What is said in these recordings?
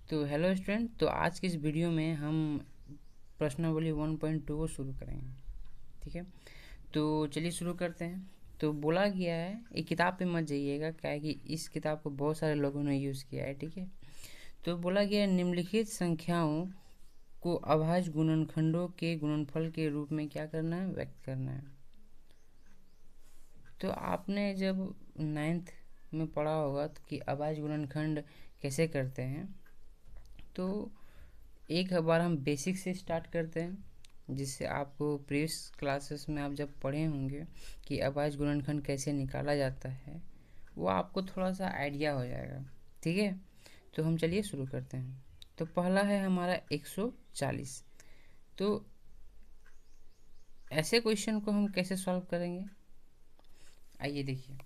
तो hello student, तो आज की इस वीडियो में हम प्रश्नावली 1.2 को शुरू करेंगे। ठीक है, तो चलिए शुरू करते हैं। तो बोला गया है, एक किताब पे मत जाइएगा, क्या है कि इस किताब को बहुत सारे लोगों ने यूज़ किया है। ठीक है, तो बोला गया है, निम्नलिखित संख्याओं को अभाज्य गुणनखंडों के गुणनफल के रूप में क्या करना है, व्यक्त करना है। तो आपने जब 9th में पढ़ा होगा तो कि अभाज्य गुणनखंड कैसे करते हैं, तो एक बार हम बेसिक से स्टार्ट करते हैं, जिससे आपको प्रीवियस क्लासेस में आप जब पढ़े होंगे कि अभाज्य गुणनखंड कैसे निकाला जाता है, वो आपको थोड़ा सा आइडिया हो जाएगा। ठीक है, तो हम चलिए शुरू करते हैं। तो पहला है हमारा 140। तो ऐसे क्वेश्चन को हम कैसे सॉल्व करेंगे, आइए देखिए।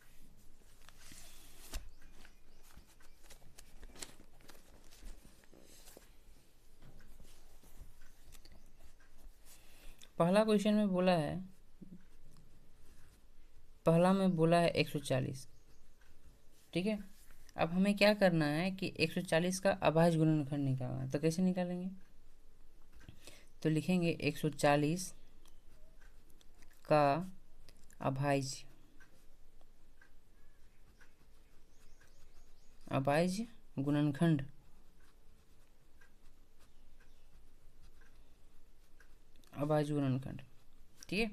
पहला क्वेश्चन में बोला है, पहला में बोला है 140। ठीक है, अब हमें क्या करना है कि 140 का अभाज्य गुणनखंड निकालना है। तो कैसे निकालेंगे, तो लिखेंगे 140 का अभाज्य अभाज्य गुणनखंड अभाज्य गुणनखंड। ठीक है,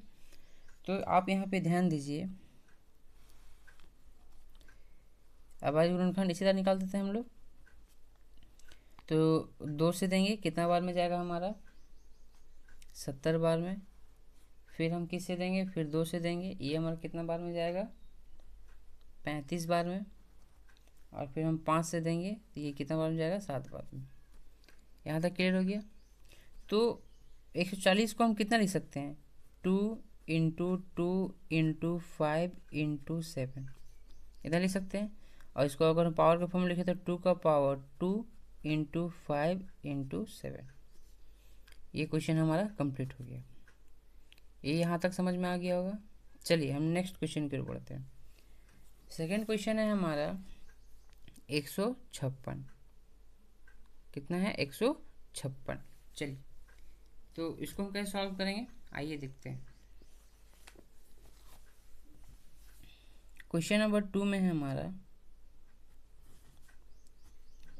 तो आप यहाँ पे ध्यान दीजिए, अभाज्य गुणनखंड इसी तरह निकाल देते हैं हम लोग। तो 2 से देंगे, कितना बार में जाएगा हमारा, 70 बार में। फिर हम किससे देंगे, फिर 2 से देंगे, ये हमारा कितना बार में जाएगा, 35 बार में। और फिर हम 5 से देंगे तो ये कितना बार में जाएगा, 7 बार में। यहाँ तक क्लियर हो गया। तो 140 को हम कितना लिख सकते हैं, 2 × 2 × 5 × 7 इधर लिख सकते हैं। और इसको अगर हम पावर का फॉर्म लिखे तो 2 का पावर 2 × 5 × 7। ये क्वेश्चन हमारा कंप्लीट हो गया। ये यहाँ तक समझ में आ गया होगा। चलिए हम नेक्स्ट क्वेश्चन की ओर बढ़ते हैं। सेकेंड क्वेश्चन है हमारा 156। कितना है, 156। चलिए, तो इसको हम कैसे सॉल्व करेंगे, आइए देखते हैं। क्वेश्चन नंबर 2 में है हमारा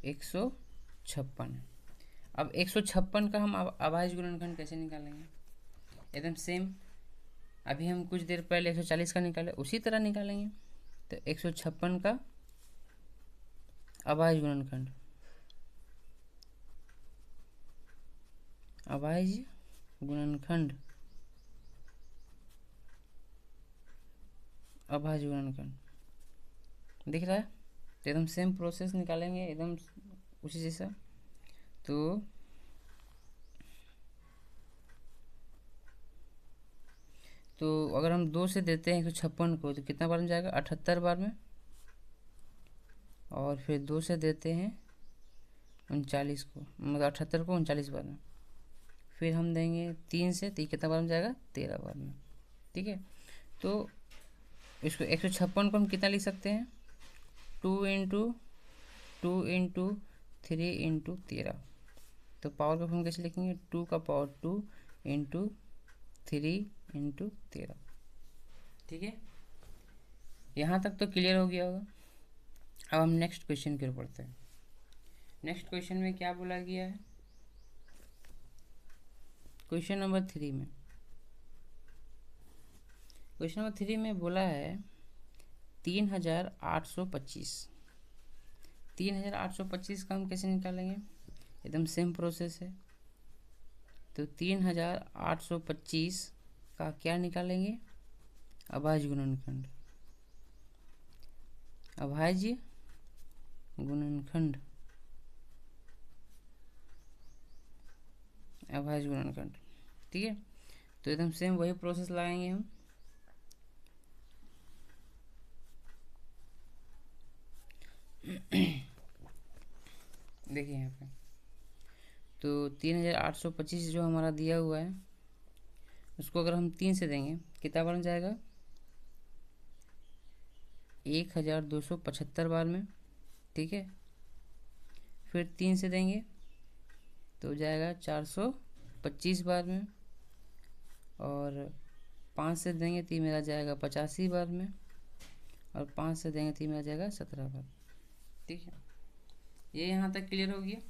156। अब 156 का हम अभाज्य गुणनखंड कैसे निकालेंगे, एकदम सेम। अभी हम कुछ देर पहले 140 का निकाले, उसी तरह निकालेंगे। तो 156 का अभाज्य गुणनखंड, अभाज्य गुणनखंड, अभाज्य गुणनखंड दिख रहा है। तो एकदम सेम प्रोसेस निकालेंगे, एकदम उसी जैसा। तो अगर हम 2 से देते हैं 156 को तो कितना बार में जाएगा, 78 बार में। और फिर 2 से देते हैं 39 को, मतलब 78 को 39 बार में। फिर हम देंगे 3 से, तो कितना बार में जाएगा, 13 बार में। ठीक है, तो इसको 156 को हम कितना लिख सकते हैं, 2 × 2 × 3 × 13। तो पावर का फॉर्म कैसे लिखेंगे, 2 का पावर 2 × 3 × 13। ठीक है, यहाँ तक तो क्लियर हो गया होगा। अब हम नेक्स्ट क्वेश्चन की ओर बढ़ते हैं। नेक्स्ट क्वेश्चन में क्या बोला गया है, क्वेश्चन नंबर 3 में, क्वेश्चन नंबर 3 में बोला है 3825। 3825 का हम कैसे निकालेंगे, एकदम सेम प्रोसेस है। तो 3825 का क्या निकालेंगे, अभाज्य गुणनखंड, अभाज्य गुणनखंड, अभाज्य गुणनखंड। ठीक है, तो एकदम सेम वही प्रोसेस लगाएंगे हम। देखिए यहाँ पे, तो 3825 जो हमारा दिया हुआ है, उसको अगर हम 3 से देंगे कितना बन जाएगा, 1275 बार में। ठीक है, फिर 3 से देंगे तो हो जाएगा 425 बार में, और 5 से देंगे तो मेरा जाएगा 85 बार में, और 5 से देंगे तो मेरा जाएगा 17 बार। ठीक है, ये यहाँ तक क्लियर हो गया।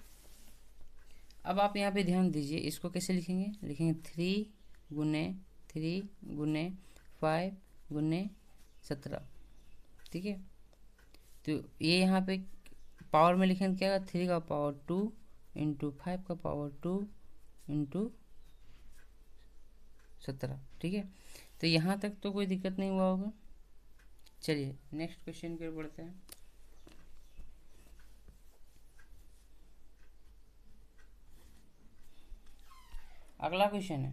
अब आप यहाँ पे ध्यान दीजिए, इसको कैसे लिखेंगे, लिखेंगे 3 गुने 3 गुने 5 गुने 17। ठीक है, तो ये यहाँ पे पावर में लिखेंगे क्या, 3 का पावर 2 इंटू 5 का पावर 2 इंटू 17। ठीक है, तो यहाँ तक तो कोई दिक्कत नहीं हुआ होगा। चलिए नेक्स्ट क्वेश्चन की ओर बढ़ते हैं। अगला क्वेश्चन है,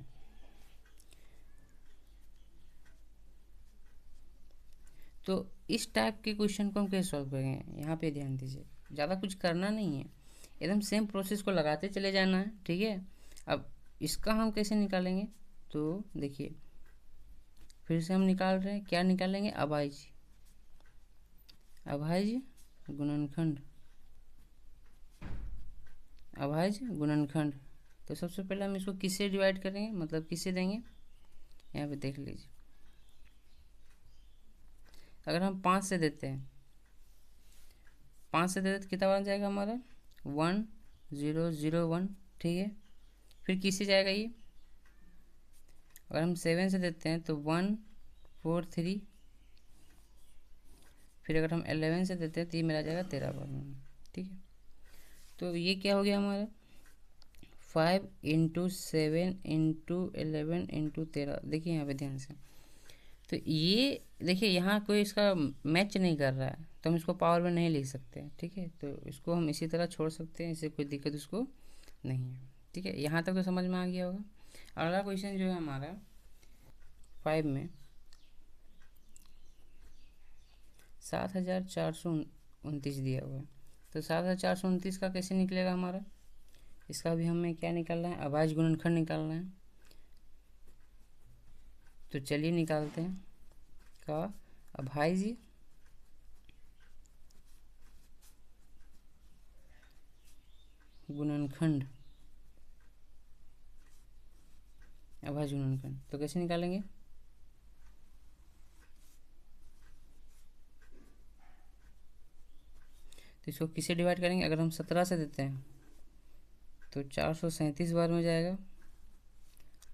तो इस टाइप के क्वेश्चन को हम कैसे सॉल्व करेंगे, यहाँ पे ध्यान दीजिए, ज़्यादा कुछ करना नहीं है, एकदम सेम प्रोसेस को लगाते चले जाना है। ठीक है, अब इसका हम कैसे निकालेंगे, तो देखिए फिर से हम निकाल रहे हैं, क्या निकालेंगे, अभाज्य, अभाज्य गुणनखंड, अभाज्य गुणनखंड। तो सबसे पहले हम इसको किससे डिवाइड करेंगे, मतलब किससे देंगे, यहाँ पे देख लीजिए, अगर हम 5 से देते हैं, 5 से देते तो कितना बन जाएगा हमारा 1001। ठीक है, फिर किससे जाएगा ये, अगर हम 7 से देते हैं तो 143, फिर अगर हम 11 से देते हैं तो ये मेरा जाएगा 13 बार में। ठीक है, तो ये क्या हो गया हमारा 5 इंटू 7 इंटू 11 इंटू 13। देखिए यहाँ पे ध्यान से, तो ये देखिए यहाँ कोई इसका मैच नहीं कर रहा है, तो हम इसको पावर में नहीं लिख सकते। ठीक है, तो इसको हम इसी तरह छोड़ सकते हैं, इससे कोई दिक्कत उसको नहीं है। ठीक है, यहाँ तक तो समझ में आ गया होगा। अगला क्वेश्चन जो है हमारा 5 में 7429 दिया हुआ है, तो 7429 का कैसे निकलेगा हमारा, इसका भी हमें क्या निकालना है, अभाज्य गुणनखंड निकालना है। तो चलिए निकालते हैं, का अभाज्य गुणनखंड, अभाज्य गुणनखंड तो कैसे निकालेंगे, तो इसको किससे डिवाइड करेंगे, अगर हम 17 से देते हैं तो 437 बार में जाएगा,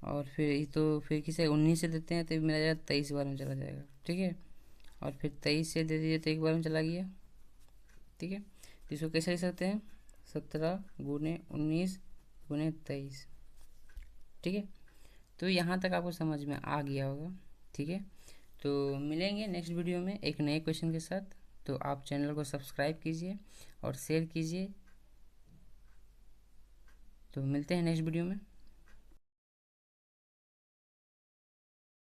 और फिर किसे 19 से देते हैं तो मेरा जाएगा 23 बार में चला जाएगा। ठीक है, और फिर 23 से दे दीजिए तो 1 बार में चला गया। ठीक है, तो इसको कैसे लिख सकते हैं, 17 गुने 19 गुने 23। ठीक है, तो यहाँ तक आपको समझ में आ गया होगा। ठीक है, तो मिलेंगे नेक्स्ट वीडियो में एक नए क्वेश्चन के साथ। तो आप चैनल को सब्सक्राइब कीजिए और शेयर कीजिए। तो मिलते हैं नेक्स्ट वीडियो में।